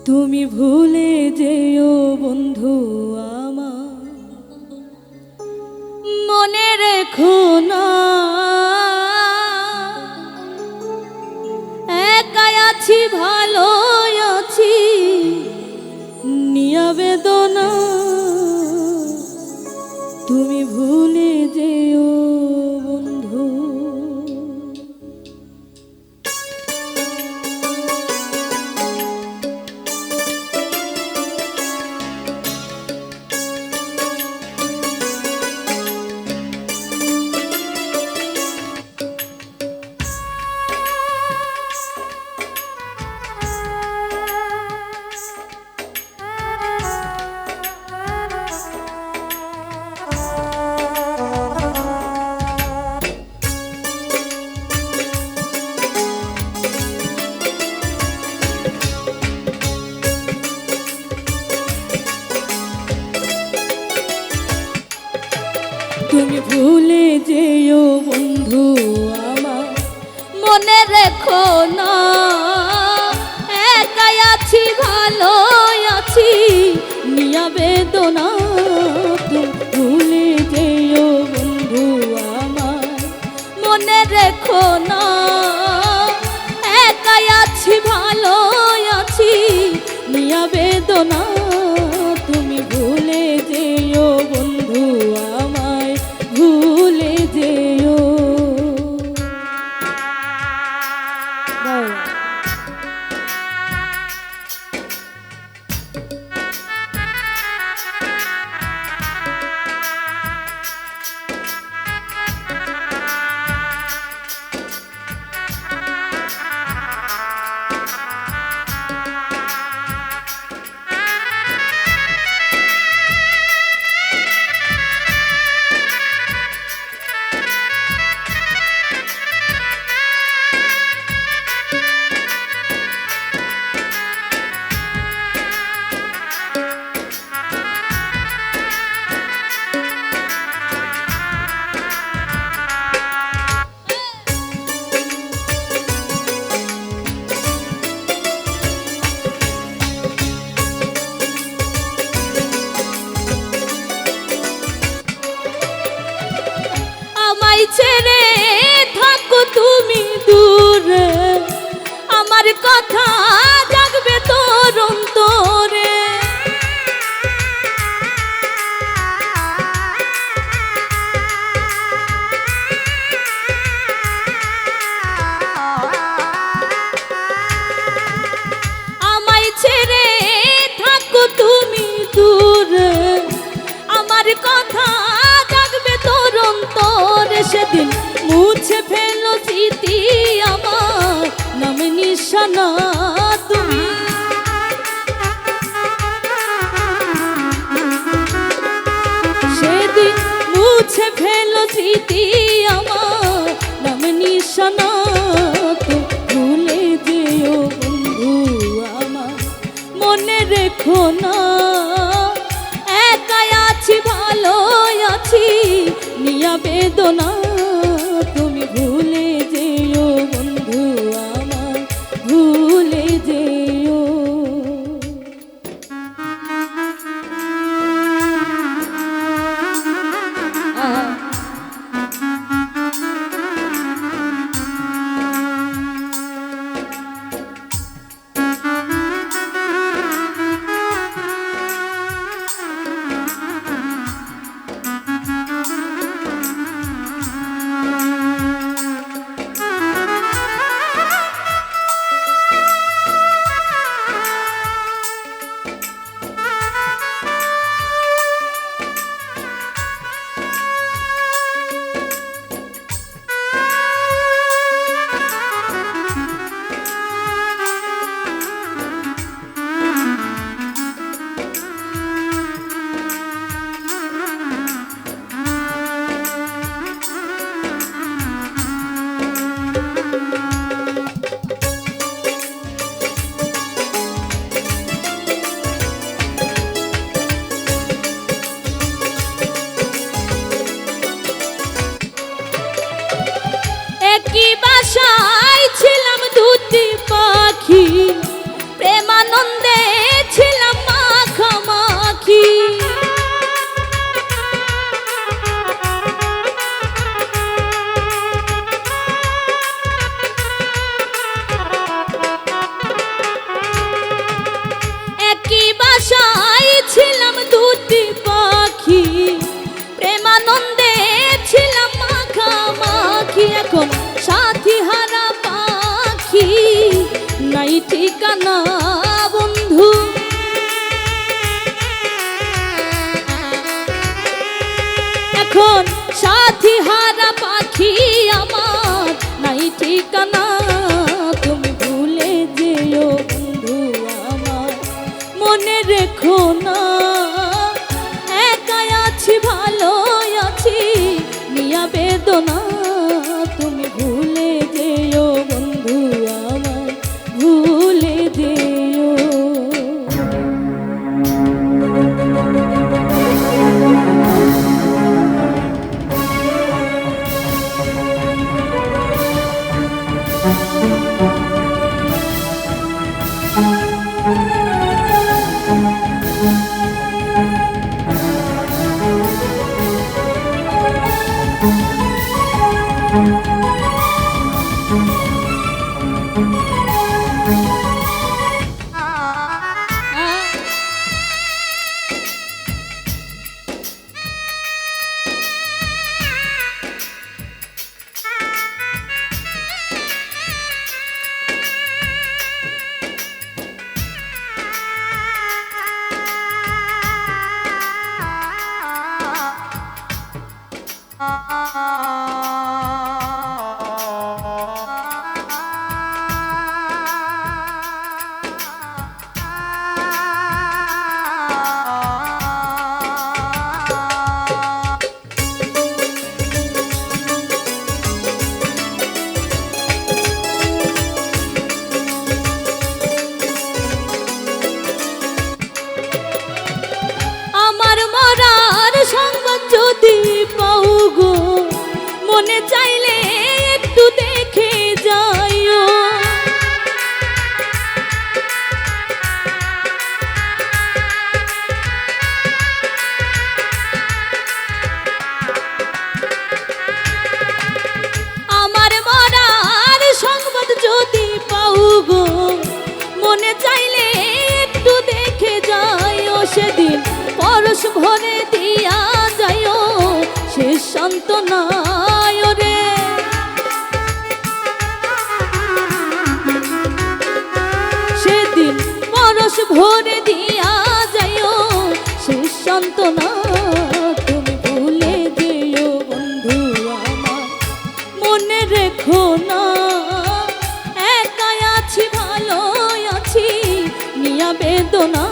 তুমি ভুলে যেও বন্ধু আমার, মনে রেখো না একাই আছি ভালো আছি নিয়া বেদনা। তুমি ভুলে যেও বন্ধু। তুমি ভুলে যেও বন্ধু আমার, মনে রেখো না একাই আছি ভালো আছি নিয়া বেদনা। তুমি ভুলে যেও বন্ধু আমার, মনে রেখো না একাই আছি ভালো আছি নিয়া বেদনা। তুমি ভুলে যেও বন্ধু আমায়, ভুলে যেও। ছেড়ে থাকো তুমি দূরে, আমার কথা জাগবে তোর অন্তরে। আমায় ছেড়ে থাকো তুমি দূরে, আমার কথা জাগবে তোর অন্তরে। সেদিন মুছে ফেলো স্মৃতি আমার, নামে নিশানা তুমি। সেদিন মুছে ফেলো স্মৃতি আমার, নামে নিশানা। তো ভুলে যেও বন্ধু আমার, মনে রেখো না একাই আছি ভালো আছি নিয়া বেদনা। তুমি ভুলে যেও বন্ধু আমার, ভুলে যেও। একই বাসায় ছিলাম দুটি পাখি, প্রেমানন্দে ঠিকানা বন্ধু। এখন সাথী হারা পাখি আমার নাই ঠিকানা, তুমি ভুলে যেও বন্ধু আমার মনে রেখো না। একাই আছি ভালো আছি নিয়া বেদনা, তুমি ভুলে যেও বন্ধু আমার ভুলে যেও। আমার মরার সংবাদ যদি পাও গো, মনে চাইলে একটু দেখে যাইও। আমার মরার সংবাদ যদি পাও গো, মনে চাইলে একটু দেখে যাইও। সেদিন পরশ ভরে দিয়া যাইও শেষ সান্ত্বনায় রে। সেদিন পরশ ভরে দিয়া যাইও শেষ সান্ত্বনা, তুমি ভুলে যেও বন্ধু আমার মনে রেখো না। একাই আছি ভালো আছি নিয়া বেদনা,